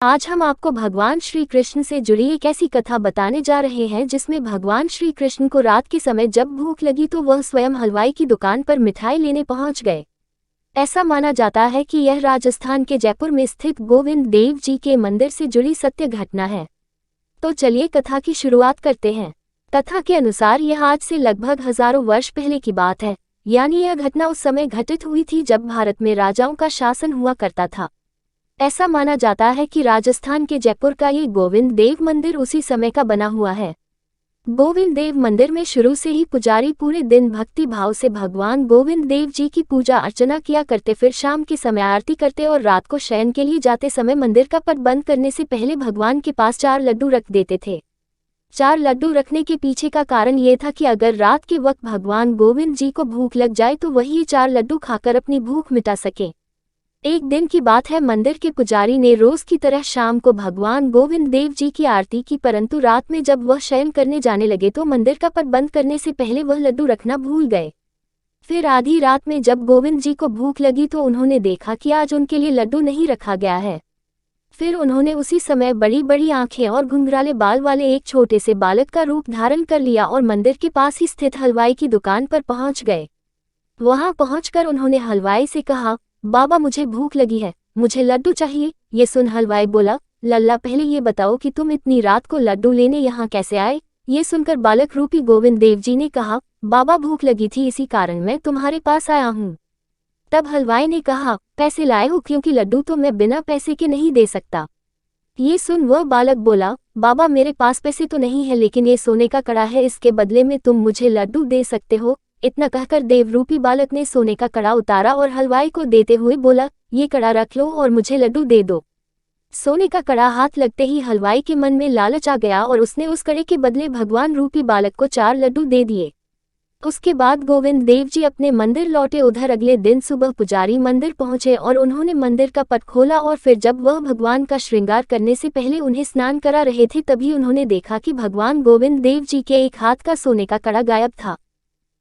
आज हम आपको भगवान श्री कृष्ण से जुड़ी एक ऐसी कथा बताने जा रहे हैं जिसमें भगवान श्री कृष्ण को रात के समय जब भूख लगी तो वह स्वयं हलवाई की दुकान पर मिठाई लेने पहुंच गए। ऐसा माना जाता है कि यह राजस्थान के जयपुर में स्थित गोविंद देव जी के मंदिर से जुड़ी सत्य घटना है। तो चलिए कथा की शुरुआत करते हैं। कथा के अनुसार यह आज से लगभग हजारों वर्ष पहले की बात है, यानी यह घटना उस समय घटित हुई थी जब भारत में राजाओं का शासन हुआ करता था। ऐसा माना जाता है कि राजस्थान के जयपुर का ये गोविंद देव मंदिर उसी समय का बना हुआ है। गोविंद देव मंदिर में शुरू से ही पुजारी पूरे दिन भक्ति भाव से भगवान गोविंद देव जी की पूजा अर्चना किया करते, फिर शाम के समय आरती करते और रात को शयन के लिए जाते समय मंदिर का पट बंद करने से पहले भगवान के पास 4 लड्डू रख देते थे। 4 लड्डू रखने के पीछे का कारण ये था कि अगर रात के वक्त भगवान गोविंद जी को भूख लग जाए तो वही ये 4 लड्डू खाकर अपनी भूख मिटा सके। एक दिन की बात है, मंदिर के पुजारी ने रोज की तरह शाम को भगवान गोविंद देव जी की आरती की, परंतु रात में जब वह शयन करने जाने लगे तो मंदिर का पट बंद करने से पहले वह लड्डू रखना भूल गए। फिर आधी रात में जब गोविंद जी को भूख लगी तो उन्होंने देखा कि आज उनके लिए लड्डू नहीं रखा गया है। फिर उन्होंने उसी समय बड़ी बड़ी आंखें और घुंघराले बाल वाले एक छोटे से बालक का रूप धारण कर लिया और मंदिर के पास ही स्थित हलवाई की दुकान पर पहुंच गए। वहां पहुंचकर उन्होंने हलवाई से कहा, बाबा मुझे भूख लगी है, मुझे लड्डू चाहिए। ये सुन हलवाई बोला, लल्ला पहले ये बताओ कि तुम इतनी रात को लड्डू लेने यहाँ कैसे आए। ये सुनकर बालक रूपी गोविंद देव जी ने कहा, बाबा भूख लगी थी, इसी कारण मैं तुम्हारे पास आया हूँ। तब हलवाई ने कहा, पैसे लाए हो, क्योंकि लड्डू तो मैं बिना पैसे के नहीं दे सकता। ये सुन वह बालक बोला, बाबा मेरे पास पैसे तो नहीं है, लेकिन ये सोने का कड़ा है, इसके बदले में तुम मुझे लड्डू दे सकते हो। इतना कहकर देवरूपी बालक ने सोने का कड़ा उतारा और हलवाई को देते हुए बोला, ये कड़ा रख लो और मुझे लड्डू दे दो। सोने का कड़ा हाथ लगते ही हलवाई के मन में लालच आ गया और उसने उस कड़े के बदले भगवान रूपी बालक को 4 लड्डू दे दिए। उसके बाद गोविंद देव जी अपने मंदिर लौटे। उधर अगले दिन सुबह पुजारी मंदिर पहुंचे और उन्होंने मंदिर का पट खोला और फिर जब वह भगवान का श्रृंगार करने से पहले उन्हें स्नान करा रहे थे तभी उन्होंने देखा कि भगवान गोविंद देव जी के एक हाथ का सोने का कड़ा गायब था।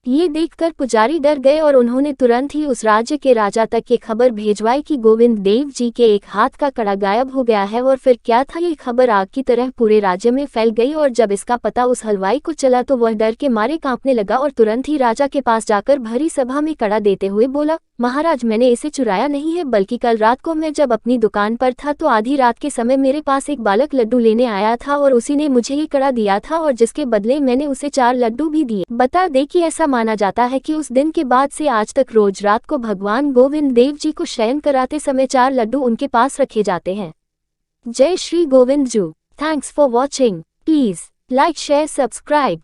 ये देखकर पुजारी डर गए और उन्होंने तुरंत ही उस राज्य के राजा तक ये खबर भेजवाई कि गोविंद देव जी के एक हाथ का कड़ा गायब हो गया है। और फिर क्या था, ये खबर आग की तरह पूरे राज्य में फैल गई और जब इसका पता उस हलवाई को चला तो वह डर के मारे कांपने लगा और तुरंत ही राजा के पास जाकर भरी सभा में कड़ा देते हुए बोला, महाराज मैंने इसे चुराया नहीं है, बल्कि कल रात को मैं जब अपनी दुकान पर था तो आधी रात के समय मेरे पास एक बालक लड्डू लेने आया था और उसी ने मुझे ये कड़ा दिया था और जिसके बदले मैंने उसे 4 लड्डू भी दिए। बता दे कि ऐसा माना जाता है कि उस दिन के बाद से आज तक रोज रात को भगवान गोविंद देव जी को शयन कराते समय 4 लड्डू उनके पास रखे जाते हैं। जय Shri Govind ji. Thanks for watching. Please like share subscribe.